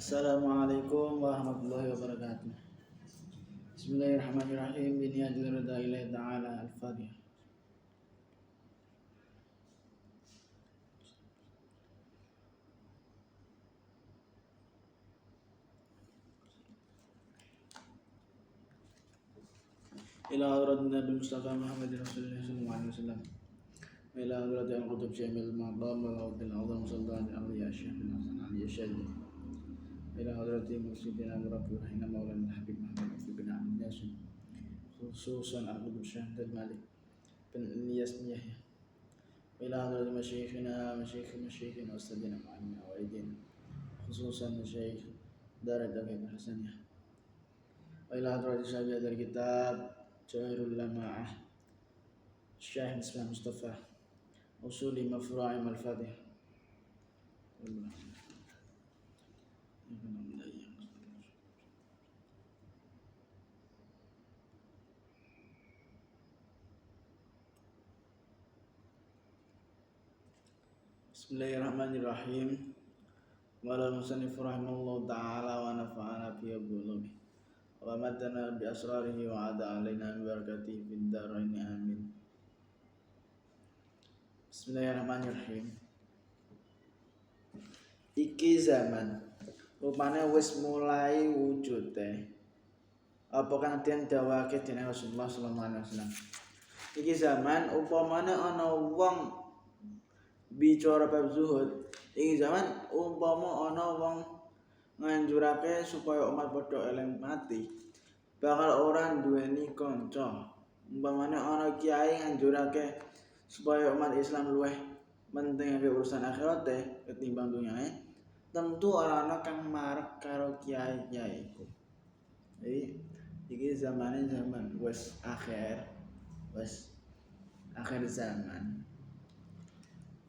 Assalamualaikum warahmatullahi wabarakatuh. Bismillahirrahmanirrahim. Biniyadil rida ilahi ta'ala al-Fatihah. Ila hadrat Nabi Mustafa Muhammadin Rasulullah sallallahu alaihi wasallam. Ila hadrat al-Qutub Syamil Maqam Al-Awdil Azam Sultan Al-Awliya Syekh bin Hasan Al-Yashadi. Ila hadrat Musyidina Murabbi Rahina Maulana Habib Muhammad bin Abdul Yasin. Khususan Al-Qutub Syekh Malik bin Ilyas Yahya. Ila hadrat masyayikhina masyayikhina Ustadina Ma'alina Walidina. Khususan masyayikh Darat Al-Habib Hasaniyah. Ila hadrat sahabat dari kitab Jawahirul Lama'ah Syekh Misbah Mustafa Usuli Mafru'im Al-Fatihah. Bismillahirrahmanirrahim. Wala musannif rahimahullah ta'ala wa nafa'ana fi abdullah wa madana bi asrarihi wa ada alaina bi barakatihi fid dharain amin. Bismillahirrahmanirrahim. Iki zaman rupane wis mulai wujude apa kang den dawuhake dening Rasulullah sallallahu alaihi wasallam. Iki zaman upamane ana wong bicara bab zuhud. Iki zaman umpama ana wong nganjurake supaya umat padha eling mati, bakal ora duweni kanca. Umpamane ana kiai nganjurake supaya umat Islam luweh mentingake urusan akhirate ketimbang dunyane, tentu ora ana kang marek karo kiai-kiai iku. Jadi iki zamane zaman wis akhir zaman.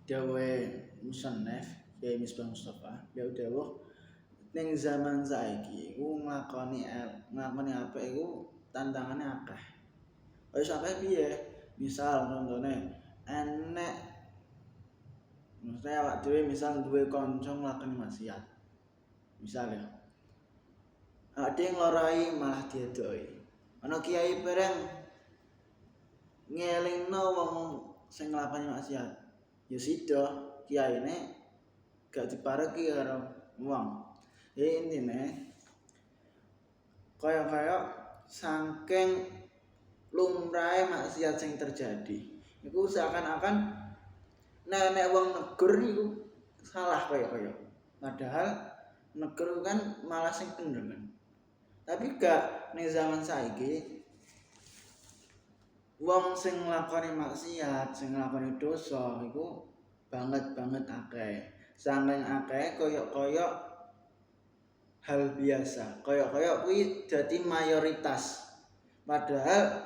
Dawe musannaf Kiai Misbah Mustafa ya dawuh ning zaman saiki iku nglakoni apa iku tantangane akeh. Wis akeh piye? Misal contone enek mesti awak dhewe misal duwe kanca nglakoni maksiat. Misal ya. Ade nglorai malah diedoki. Ana kiai bareng ngelingno wong sing nglakoni maksiat. Ya sida kiyaine gak dipareki karo wong. Ya intine kaya saking lumrahe maksiat sing terjadi. Iku seakan-akan nek wong negur iku salah kaya. Padahal negur kan malah sing bener kan. Tapi gak ning zaman saiki wong sing nglakoni maksiat, sing nglakoni dosa iku banget akeh. Saking akeh kaya hal biasa. Kaya kuwi dadi mayoritas. Padahal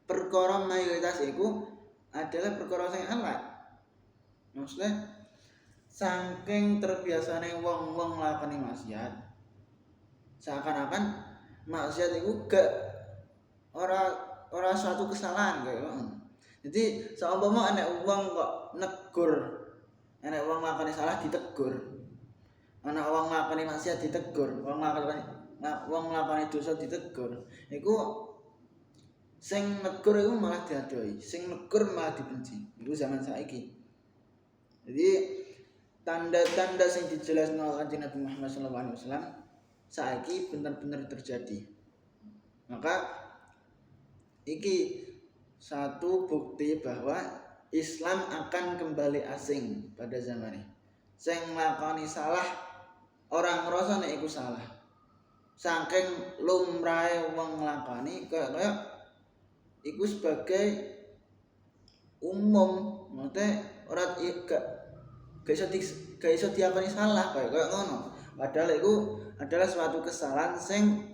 perkara mayoritas iku adalah perkara sing elek. Maksudnya saking terbiasane wong-wong nglakoni maksiat, seakan-akan maksiat iku gak ora suatu kesalahan kaya ngono. Jadi saumpama enek wong kok negur, enek wong nglakoni salah ditegur. Ana wong nglakoni maksiat ditegur, wong nglakoni dosa ditegur. Iku sing negur iku malah diadoi, sing negur malah dibenci. Iku zaman saiki. Jadi tanda-tanda sing dijelasno Kanjeng Nabi Muhammad sallallahu alaihi wasallam saiki bener-bener terjadi. Maka iki satu bukti bahwa Islam akan kembali asing pada zaman ini. Sing nglakoni salah orang ngrasa nek iku salah. Saking lumrahe wong nglakoni kaya iku sebagai umum, maksudnya ora gak iso diakoni salah kaya ngono. Padahal iku adalah suatu kesalahan sing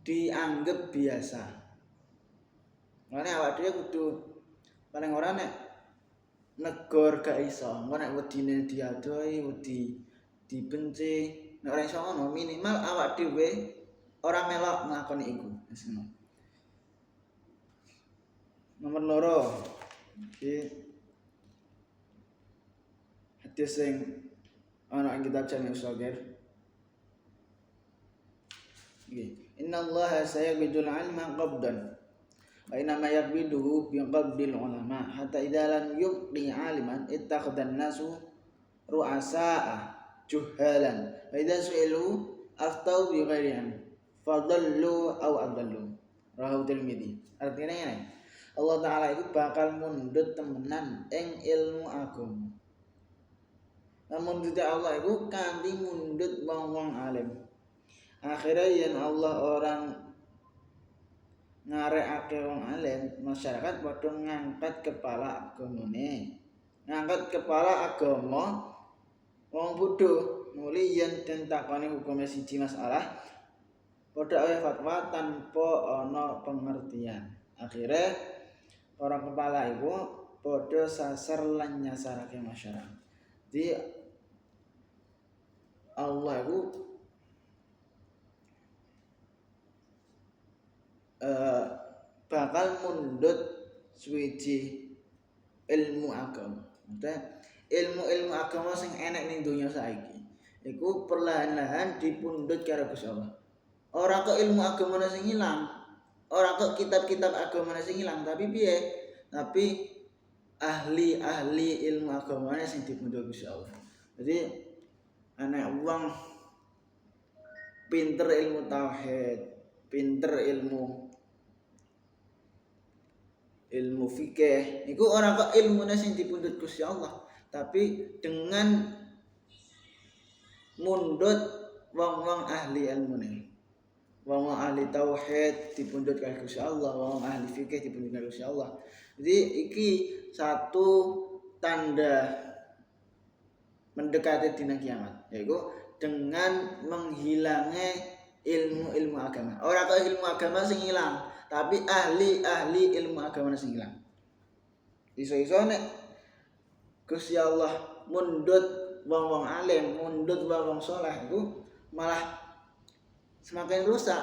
dianggap biasa. Makane awak dhewe kudu paling ora nek negor gak iso, engko nek wedine diadoi, wedi dibenci, nek ora iso ngono minimal awak dhewe ora melok nglakoni iku. Wis ngono. Nomor 2. Iki hadis sing ana ing kitab Jami' Shaghir Innallaha sayaqbidul ilma qabdan wa inna ma yaqbiduhu bi qabdil ulama hatta idza lam yubqi aliman ittakhadhan nasu ru'asa'a juhalan wa idza su'ilu aftau bi ghairi ilm fadallu aw adallu rawahu Tirmidzi. Artinya ini Allah Ta'ala itu bakal mundut temenan ing ilmu agama. Namun Allah itu kanthi mundut wong-wong alim. Akhirnya yen Allah orang ngarekake wong alim, masyarakat padha ngangkat kepala agamane. Ngangkat kepala agama wong bodho, muli yen den takoni hukume siji masalah padha ae fatwa tanpa ana pengertian. Akhirnya para kepala iku padha sasar lan nyasarake masyarakat. Jadi Allah itu bakal mundut suwiji ilmu agama. Maksudnya ilmu-ilmu agama sing enek ning donya saiki iku perlahan-lahan dipundhut karo Gusti Allah. Ora kok ilmu agamane sing ilang, ora kok kitab-kitab agamane sing ilang, tapi piye? Tapi ahli-ahli ilmu agamane sing dipundhut Gusti Allah. Jadi ana wong pinter ilmu tauhid, pinter ilmu fikih, iku ora kok ilmune sing dipundhut Gusti Allah, tapi dengan mundut wong-wong ahli ilmune. Wong-wong ahli tauhid dipundhut karo Gusti Allah, wong ahli fikih dipundhut karo Gusti Allah. Jadi iki satu tanda mendekati dina kiamat, yaitu dengan menghilangnya ilmu-ilmu agama. Ora kok ilmu agama sing ilang, tapi ahli-ahli ilmu agama sing ilang. Iso-iso nek Gusti Allah mundut wong-wong alim, mundut wong-wong saleh iku malah semakin rusak.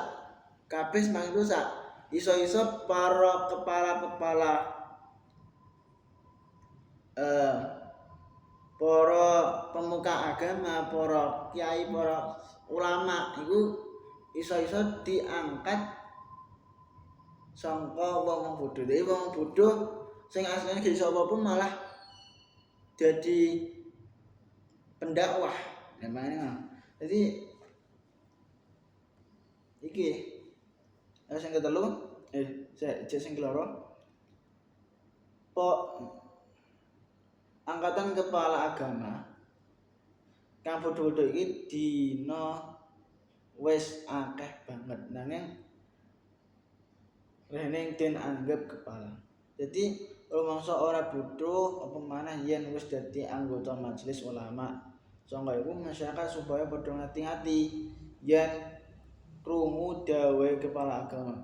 Kabeh semakin rusak. Iso-iso para kepala-kepala para pemuka agama, para kiai, para ulama iku iso-iso diangkat sangka wong bodho. Dhewe wong bodho sing asline gak iso apa-apa malah jadi pendakwah. Namanya. Jadi iki sing ketelu sing keloro angkatan kepala agama kang bodho-bodho iki dina wis akeh banget nanging rene den anggap kepala. Jadi rumangsa ora bodho apa manah yen wis dadi anggota majelis ulama. Sangka iku masyarakat supaya padha ngati-ati yen krungu dawuhe kepala agama.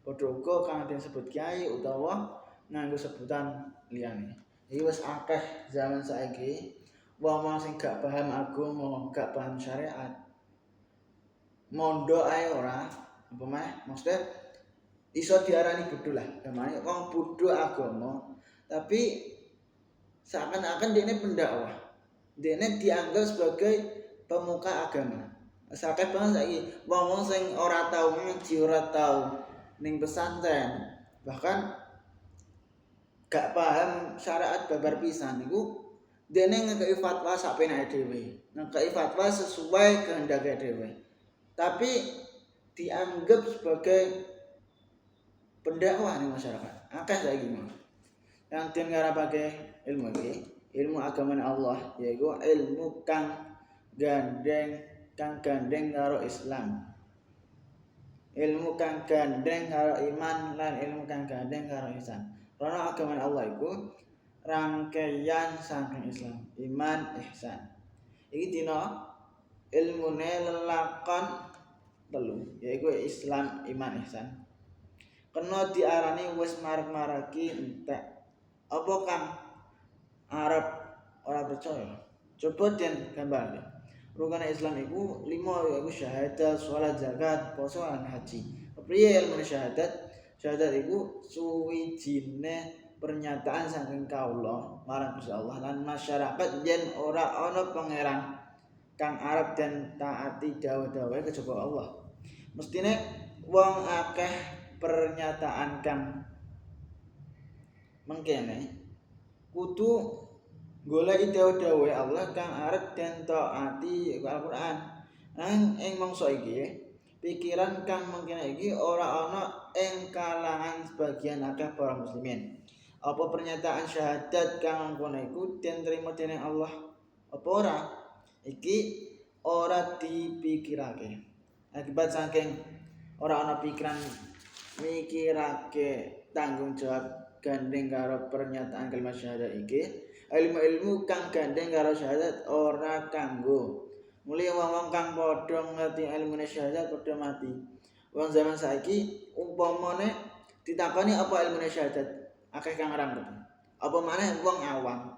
Padha uga kang disebut kiai utawa nganggo sebutan liyane. Iki wis akeh zaman saiki wong sing gak paham agama, gak paham syariat. Mondok ae ora, apa meh? Maksudnya iso diarani bodho lah. Gamane wong bodho agama, tapi seakan-akan dene pendakwah. Dene dianggap sebagai pemuka agama. Sakeh banget saiki wong-wong sing ora tau ngaji, ora tau ning pesantren, bahkan gak paham syariat babar pisan niku dene ngekeki fatwa sapenake dhewe, ngekeki fatwa sesuai kehendak dhewe. Tapi dianggap sebagai pendakwah di masyarakat. Akeh saiki mah. Yang den ngarepake ilmu iki, ilmu agama Allah, yaiku ilmu kang gandeng karo Islam. Ilmu kang gandeng karo iman lan ilmu kang gandeng karo ihsan. Karena agama Allah iku rangkaian saking Islam, iman, ihsan. Iki dina ilmune lelakon telu, yaiku Islam, iman, ihsan. Kena diarani wis marek-mareki entek. Apa kang Arab ora percaya? Coba den gambar. Rukun Islam iku 5 yaiku syahadat, salat, zakat, puasa lan haji. Kepriye ilmu syahadat? Syahadat iku suwijine pernyataan saking kaula marang Gusti Allah lan masyarakat yen ora ana pangeran kang arep den taati dawuh-dawuhe kejaba Allah. mestine wong akeh pernyataan kang mengkene kudu golek dawuh Allah kang arep den taati Al-Qur'an. Ing mangsa iki pikiran kang mengkene iki ora ana ing kalangan sebagian akeh para muslimin. Apa pernyataan syahadat kang ngono iku den trima dening Allah apa ora? Iki ora dipikirake. Akibat saking ora ana pikiran mikirake tanggung jawab gandeng karo pernyataan kalimat syahadat iki, ilmu-ilmu kang gandeng karo syahadat ora kanggo. Mulai wong-wong kang padha ngerti ilmune syahadat padha mati. Wong zaman saiki umpamane ditakoni apa ilmune syahadat, akeh kang ora ngerti. Apa maneh wong awam.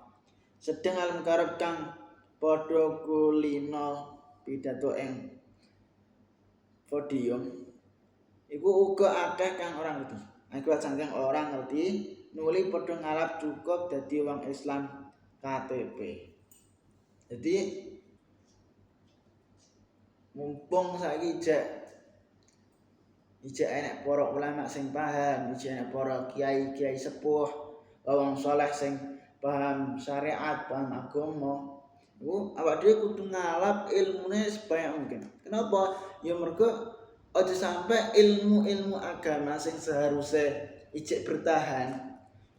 Sedeng alim karep kang padha kulina pidato ing podium iku uga akeh kang ora ngerti. Akibat saking ora ngerti nuli padha ngalap cukup dadi wong Islam KTP. Jadi mumpung saiki ijek enek para ulama sing paham, ijek enek para kiai-kiai sepuh, wong saleh sing paham syariat, paham agama. Iku awak dhewe kudu ngalap ilmune sebanyak mungkin. Kenapa? Ya mergo aja sampai ilmu-ilmu agama sing seharusnya ijek bertahan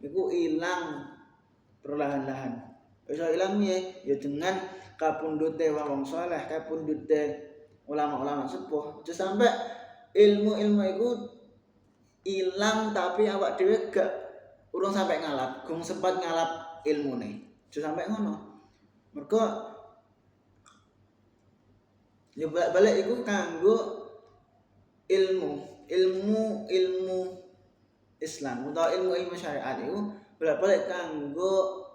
iku ilang perlahan-lahan. Bisa ilang ya dengan kapundhute wong saleh, kapundhute ulama-ulama sepuh. Aja sampai ilmu-ilmu iku ilang tapi awak dhewe gak urung sampai ngalap, gong sempat ngalap ilmune. Aja sampai ngono. Mergo ya balik iku kanggo ilmu Islam utawa ilmu syariat itu balik kanggo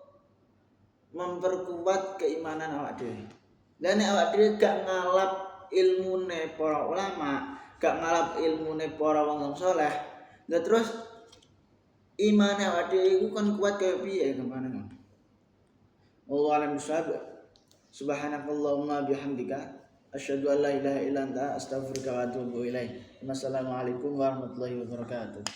memperkuat keimanan awak dhewe. Lah nek awak dhewe gak ngalap ilmune para ulama, gak ngalap ilmune para wong saleh, lah terus imane awak dhewe iku kan kuat kaya piye kemana ngono. Wallahu a'lam bishawab. Subhanakallahumma bihamdika asyhadu an la ilaha illa anta astaghfiruka wa atubu ilaik. Wassalamualaikum warahmatullahi wabarakatuh.